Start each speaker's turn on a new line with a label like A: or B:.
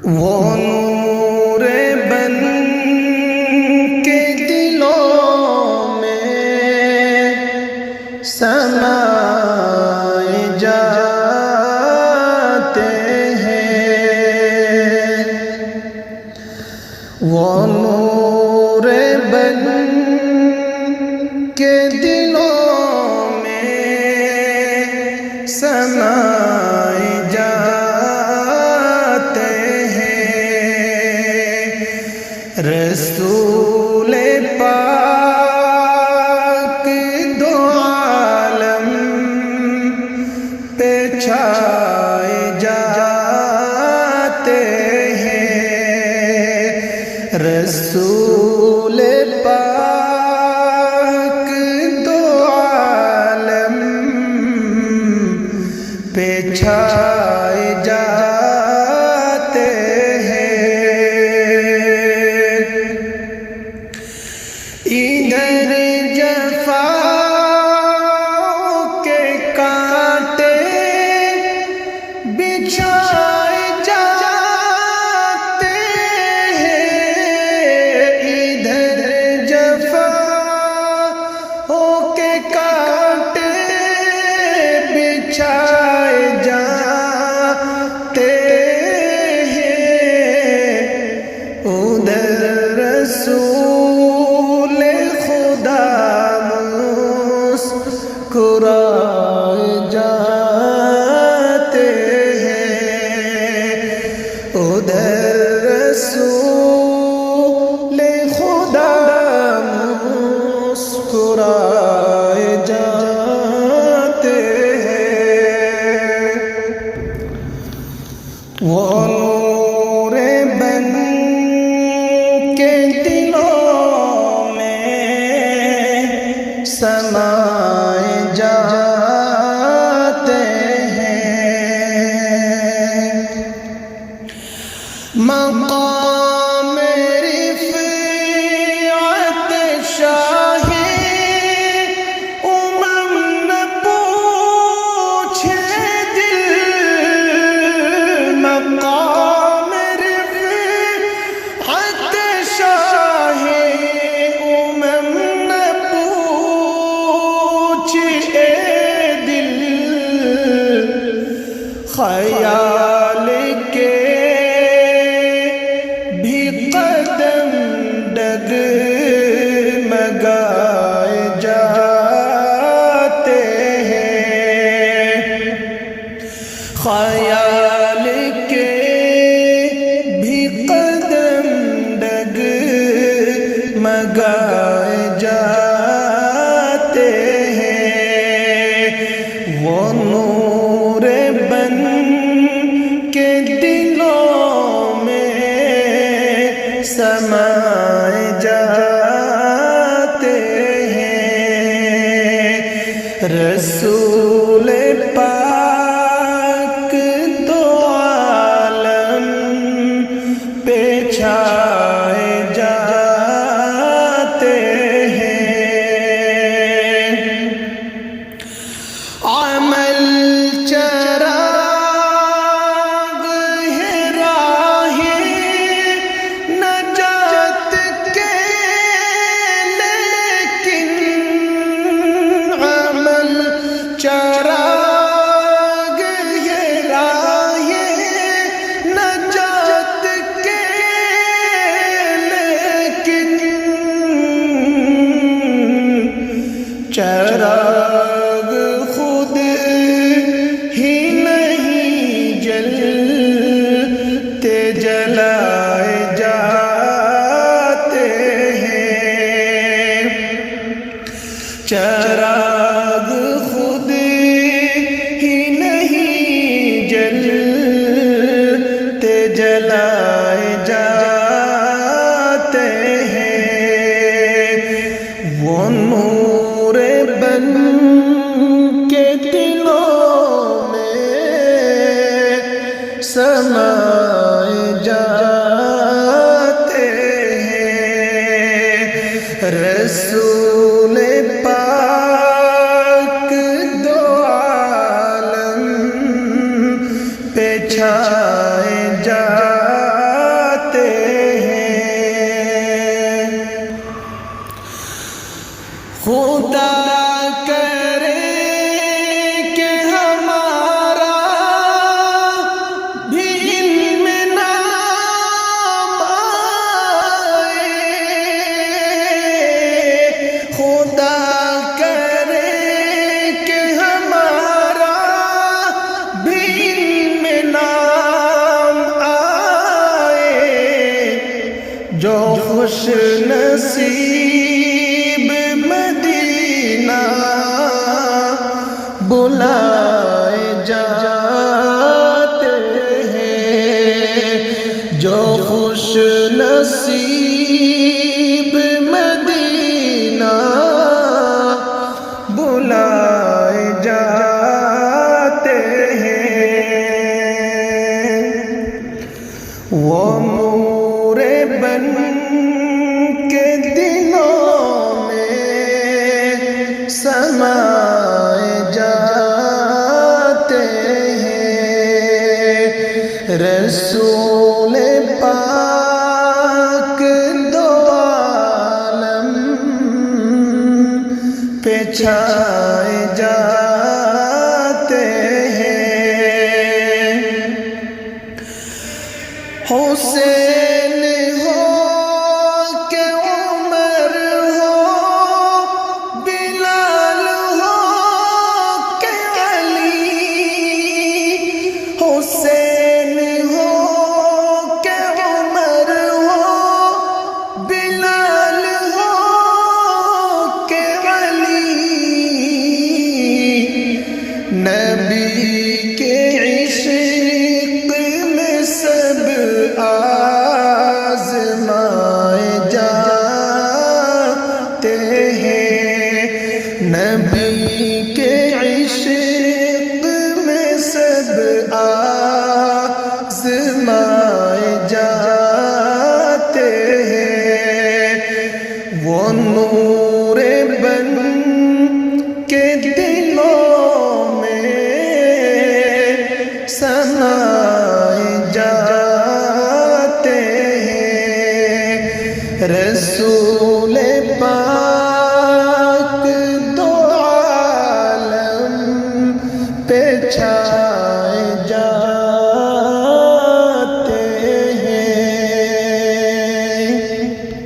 A: وہ نور بن کے دلوں میں سمائے جاتے ہیں، وہ نور بن کے دلوں میں سمائے جاتے ہیں، رسول پاک دو عالم پہ چھائے جاتے ہیں، رسول پاک دو عالم پہ چھائے جاتے ہیں۔ ادھر جفاؤں کے کانٹے بچھائے جاتے ہیں، ادھر جفاؤں کے کانٹے بچھائے جاتے ہیں، ادھر رسول خدا مسکرائے جاتے ہیں، ادھر رسول خدا مسکرائے جاتے ہیں، وہ نور بن کے دلوں میں سمائے جاتے ہیں، مقام رفعت شاہی امم نہ پوچھے دل، مقام رفعت شاہی امم نہ پوچھے دل، خیال کے بھی قدم ڈگمگائے جاتے ہیں، خیال کے بھی قدم ڈگمگائے جاتے ہیں، وہ نور بن کے دلوں میں سمائے جاتے ہیں، رسول پاک دو عالم پہ چھائے جاتے ہیں، عمل چراغ ہے راہ نجات کے، لیکن عمل چراغ ہے راہ نجات کے، لیکن چراغ خود ہی نہیں جلتے جلائے جاتے ہیں، چراغ خود ہی نہیں جلتے جلائے جاتے ہیں، وہ نور بن کے دلوں میں سمائے جاتے ہیں، رسول پاک دو عالم پہ چھائے جا خوش نصیب مدینہ بلائے جاتے ہیں، جو خوش نصیب مدینہ بلائے جاتے ہیں۔ وہ نور بن کے دلوں میں سمائے جاتے ہیں، رسول پاک دو عالم پہ چھائے جاتے ہیں۔ حسین ہو کہ عمر ہو، بلال ہو کہ علی، حسین ہو کہ عمر ہو، بلال ہو کہ علی، نبی کے عشق میں سب آزمائے جاتے ہیں، نبی کے عشق میں سب